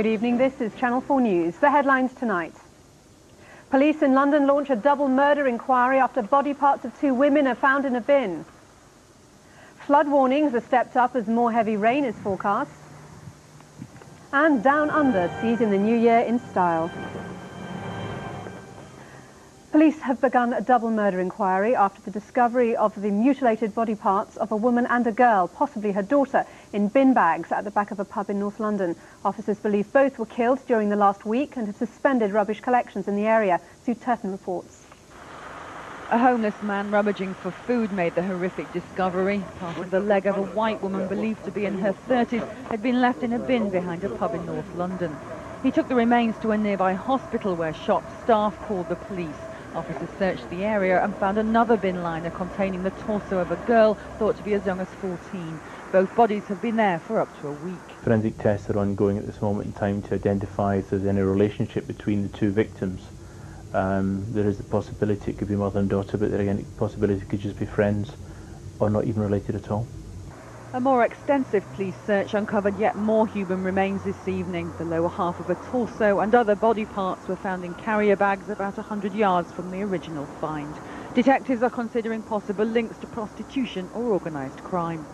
Good evening, this is Channel 4 News. The headlines tonight. Police in London launch a double murder inquiry after body parts of 2 women are found in a bin. Flood warnings are stepped up as more heavy rain is forecast. And Down Under sees in the new year in style. Police have begun a double murder inquiry after the discovery of the mutilated body parts of a woman and a girl, possibly her daughter, in bin bags at the back of a pub in North London. Officers believe both were killed during the last week and have suspended rubbish collections in the area, Sue Turton reports. A homeless man rummaging for food made the horrific discovery. Part of the leg of a white woman believed to be in her 30s had been left in a bin behind a pub in North London. He took the remains to a nearby hospital where shocked staff called the police. Officers searched the area and found another bin liner containing the torso of a girl thought to be as young as 14. Both bodies have been there for up to a week. Forensic tests are ongoing at this moment in time to identify if there's any relationship between the 2 victims. There is the possibility it could be mother and daughter, but there again, the possibility it could just be friends or not even related at all. A more extensive police search uncovered yet more human remains this evening. The lower half of a torso and other body parts were found in carrier bags about 100 yards from the original find. Detectives are considering possible links to prostitution or organised crime.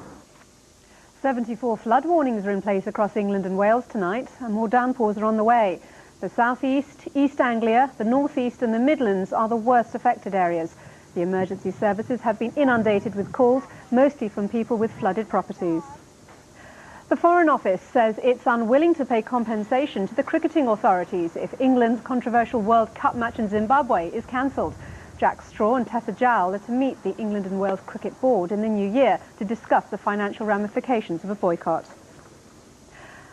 74 flood warnings are in place across England and Wales tonight, and more downpours are on the way. The southeast, East Anglia, the northeast and the Midlands are the worst affected areas. The emergency services have been inundated with calls, mostly from people with flooded properties. The Foreign Office says it's unwilling to pay compensation to the cricketing authorities if England's controversial World Cup match in Zimbabwe is cancelled. Jack Straw and Tessa Jowell are to meet the England and Wales Cricket Board in the new year to discuss the financial ramifications of a boycott.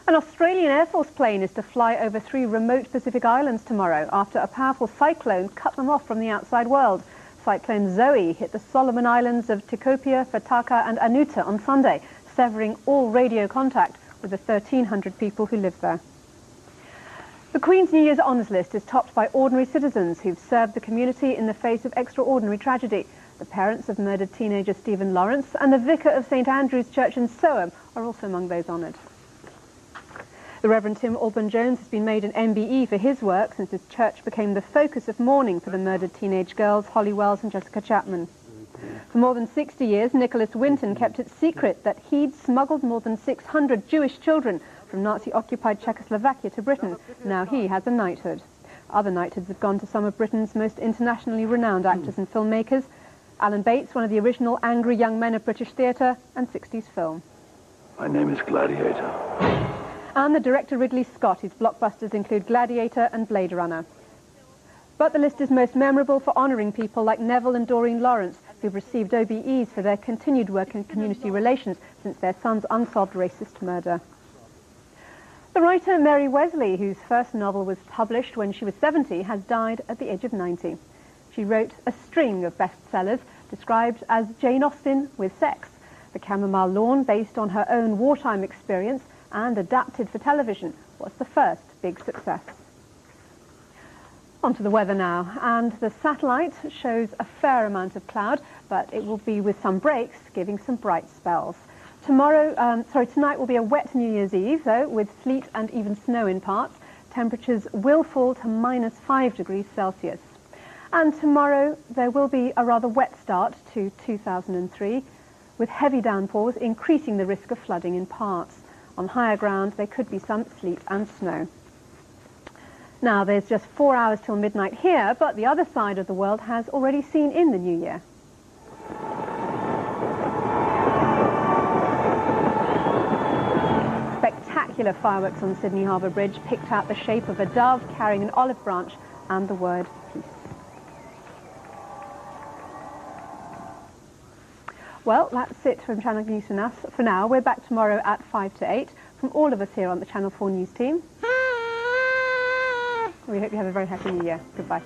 An Australian Air Force plane is to fly over 3 remote Pacific islands tomorrow after a powerful cyclone cut them off from the outside world. Cyclone Zoe hit the Solomon Islands of Tikopia, Fataka and Anuta on Sunday, severing all radio contact with the 1,300 people who live there. The Queen's New Year's Honours List is topped by ordinary citizens who've served the community in the face of extraordinary tragedy. The parents of murdered teenager Stephen Lawrence and the vicar of St Andrew's Church in Soham are also among those honoured. The Reverend Tim Alban-Jones has been made an MBE for his work since his church became the focus of mourning for the murdered teenage girls Holly Wells and Jessica Chapman. For more than 60 years, Nicholas Winton kept it secret that he'd smuggled more than 600 Jewish children from Nazi-occupied Czechoslovakia to Britain. Now he has a knighthood. Other knighthoods have gone to some of Britain's most internationally renowned actors and filmmakers. Alan Bates, one of the original angry young men of British theatre and 60s film. My name is Gladiator. And the director Ridley Scott, whose blockbusters include Gladiator and Blade Runner. But the list is most memorable for honouring people like Neville and Doreen Lawrence, who've received OBEs for their continued work in community relations since their son's unsolved racist murder. The writer Mary Wesley, whose first novel was published when she was 70, has died at the age of 90. She wrote a string of bestsellers described as Jane Austen with sex. The Chamomile Lawn, based on her own wartime experience and adapted for television, was the first big success. On to the weather now, and the satellite shows a fair amount of cloud, but it will be with some breaks, giving some bright spells. Tonight will be a wet New Year's Eve, though, with sleet and even snow in parts. Temperatures will fall to -5 degrees Celsius. And tomorrow there will be a rather wet start to 2003, with heavy downpours increasing the risk of flooding in parts. On higher ground, there could be some sleet and snow. Now, there's just 4 hours till midnight here, but the other side of the world has already seen in the new year. Spectacular fireworks on Sydney Harbour Bridge picked out the shape of a dove carrying an olive branch and the word peace. Well, that's it from Channel News for now. We're back tomorrow at 5 to 8. From all of us here on the Channel 4 News team, we hope you have a very happy New Year. Goodbye.